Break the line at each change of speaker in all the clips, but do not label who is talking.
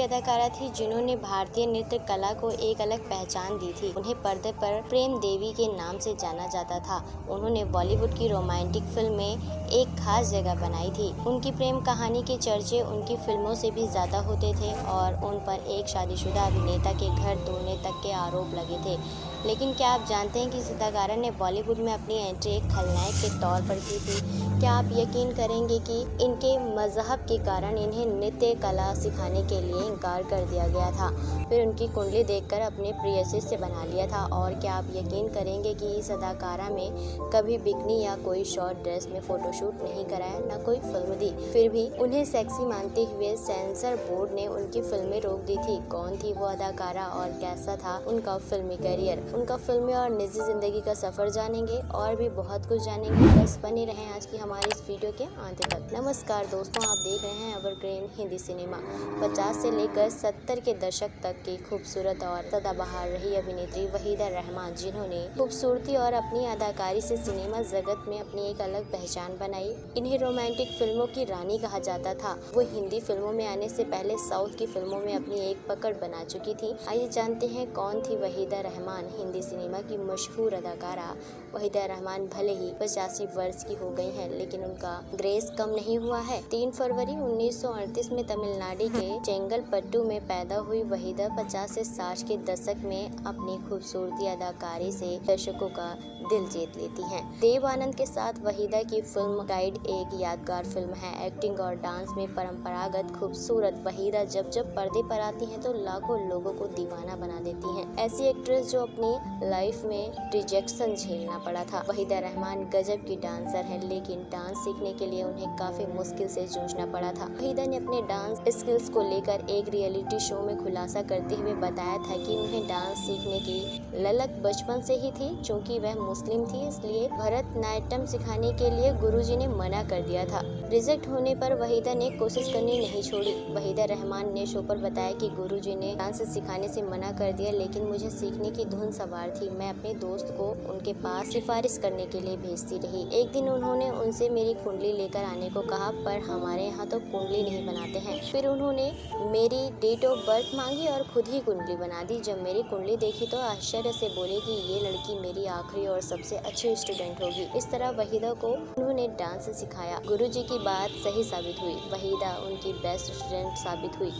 अदाकारा थी जिन्होंने भारतीय नृत्य कला को एक अलग पहचान दी थी। उन्हें पर्दे पर प्रेम देवी के नाम से जाना जाता था। उन्होंने बॉलीवुड की रोमांटिक फिल्म में एक खास जगह बनाई थी। उनकी प्रेम कहानी के चर्चे उनकी फिल्मों से भी ज्यादा होते थे और उन पर एक शादीशुदा अभिनेता के घर तोड़ने तक के आरोप लगे थे। लेकिन क्या आप जानते हैं कि इस अदाकारा ने बॉलीवुड में अपनी एंट्री एक खलनायक के तौर पर की थी? क्या आप यकीन करेंगे कि इनके मजहब के कारण इन्हें नृत्य कला सिखाने के लिए इनकार कर दिया गया था। फिर उनकी कुंडली देखकर अपने प्रेयसी से बना लिया था। और क्या आप यकीन करेंगे कि इस अदाकारा में कभी बिकनी या कोई शॉर्ट ड्रेस में फोटोशूट नहीं कराया, न कोई फिल्म दी। फिर भी उन्हें सेक्सी मानते हुए सेंसर बोर्ड ने उनकी फिल्में रोक दी थी। कौन थी वो अदाकारा और कैसा था उनका फिल्मी करियर, उनका फिल्मी और निजी जिंदगी का सफर जानेंगे और भी बहुत कुछ जानेंगे। बस बने रहें आज की हमारी इस वीडियो के अंत तक। नमस्कार दोस्तों, आप देख रहे हैं एवरग्रीन हिंदी सिनेमा। 50 से लेकर 70 के दशक तक की खूबसूरत और सदाबहार रही अभिनेत्री वहीदा रहमान, जिन्होंने खूबसूरती और अपनी अदाकारी से सिनेमा जगत में अपनी एक अलग पहचान बनाई। इन्हें रोमांटिक फिल्मों की रानी कहा जाता था। वो हिंदी फिल्मों में आने से पहले साउथ की फिल्मों में अपनी एक पकड़ बना चुकी थी। आइए जानते हैं कौन थी वहीदा रहमान। हिंदी सिनेमा की मशहूर अदाकारा वहीदा रहमान भले ही 85 वर्ष की हो गई हैं, लेकिन उनका ग्रेस कम नहीं हुआ है। 3 फरवरी 1938 में तमिलनाडु के चेंगलपट्टू में पैदा हुई वहीदा 50 से 60 के दशक में अपनी खूबसूरती अदाकारी से दर्शकों का दिल जीत लेती हैं। देव आनंद के साथ वहीदा की फिल्म गाइड एक यादगार फिल्म है। एक्टिंग और डांस में परंपरागत खूबसूरत वहीदा जब जब पर्दे पर आती हैं तो लाखों लोगों को दीवाना बना देती हैं। ऐसी एक्ट्रेस जो अपनी लाइफ में रिजेक्शन झेलना पड़ा था। वहीदा रहमान गजब की डांसर है, लेकिन डांस सीखने के लिए उन्हें काफी मुश्किल से जूझना पड़ा था। वहीदा ने अपने डांस स्किल्स को लेकर एक रियलिटी शो में खुलासा करते हुए बताया था कि उन्हें डांस सीखने की ललक बचपन से ही थी। चूँकि वह मुस्लिम थी, इसलिए भरतनाट्यम सिखाने के लिए गुरुजी ने मना कर दिया था। रिजेक्ट होने पर वहीदा ने कोशिश करनी नहीं छोड़ी। वहीदा रहमान ने शो पर बताया कि गुरुजी ने डांस सिखाने से मना कर दिया, लेकिन मुझे सीखने की धुन सवार थी। मैं अपने दोस्त को उनके पास सिफारिश करने के लिए भेजती रही। एक दिन उन्होंने उनसे मेरी कुंडली लेकर आने को कहा, पर हमारे यहाँ तो कुंडली नहीं बनाते हैं। फिर उन्होंने मेरी डेट ऑफ बर्थ मांगी और खुद ही कुंडली बना दी। जब मेरी कुंडली देखी तो आश्चर्य से बोले कि ये लड़की मेरी आखिरी और सबसे अच्छी स्टूडेंट होगी। इस तरह वहीदा को उन्होंने डांस सिखाया। गुरुजी की बात सही साबित हुई। वहीदा उनकी बेस्ट स्टूडेंट साबित हुई।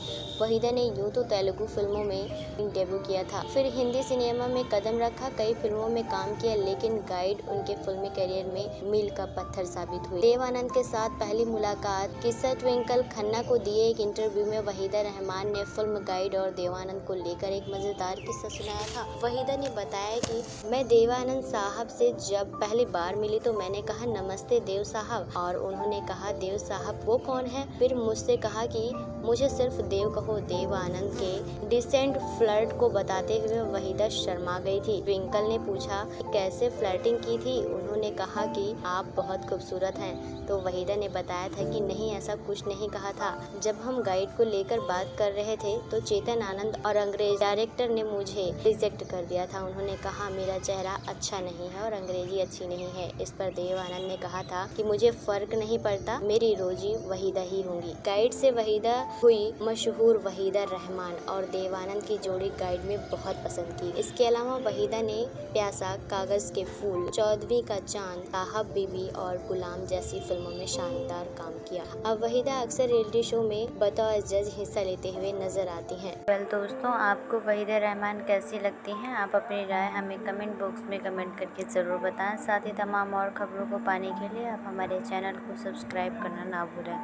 वहीदा ने यूं तो तेलुगु फिल्मों में डेब्यू किया था, फिर हिंदी सिनेमा में कदम रखा, कई फिल्मों में काम किया, लेकिन गाइड उनके फिल्मी करियर में मील का पत्थर साबित हुई। देव आनंद के साथ पहली मुलाकात किस्सा ट्विंकल खन्ना को दिए एक इंटरव्यू में वहीदा रहमान ने फिल्म गाइड और देवानंद को लेकर एक मजेदार किस्सा सुनाया था। वहीदा ने बताया कि मैं देवानंद साहब से जब पहली बार मिली तो मैंने कहा नमस्ते देव साहब, और उन्होंने कहा देव साहब वो कौन है? फिर मुझसे कहा कि मुझे सिर्फ देव कहो। देव आनंद के डिसेंट फ्लर्ट को बताते हुए वहीदा शर्मा गई थी। ट्विंकल ने पूछा कैसे फ्लर्टिंग की थी? उन्होंने कहा कि आप बहुत खूबसूरत हैं। तो वहीदा ने बताया था कि नहीं, ऐसा कुछ नहीं कहा था। जब हम गाइड को लेकर बात कर रहे थे तो चेतन आनंद और अंग्रेज डायरेक्टर ने मुझे रिजेक्ट कर दिया था। उन्होंने कहा मेरा चेहरा अच्छा नहीं है और अंग्रेजी अच्छी नहीं है। इस पर देव आनंद ने कहा था कि मुझे फर्क नहीं पड़ता, मेरी रोजी वहीदा ही होंगी। गाइड से वहीदा हुई मशहूर। वहीदा रहमान और देव आनंद की जोड़ी गाइड में बहुत पसंद की। इसके अलावा वहीदा ने प्यासा, कागज के फूल, 14वीं का चांद, साहब बीबी और गुलाम जैसी फिल्मों में शानदार काम किया। अब वहीदा अक्सर रियलिटी शो में बतौर जज हिस्सा लेते हुए नजर आती हैं।
वेल दोस्तों, आपको वहीदा रहमान कैसी लगती हैं? आप अपनी राय हमें कमेंट बॉक्स में कमेंट करके ज़रूर बताएं। साथ ही तमाम और खबरों को पाने के लिए आप हमारे चैनल को सब्सक्राइब करना ना भूलें।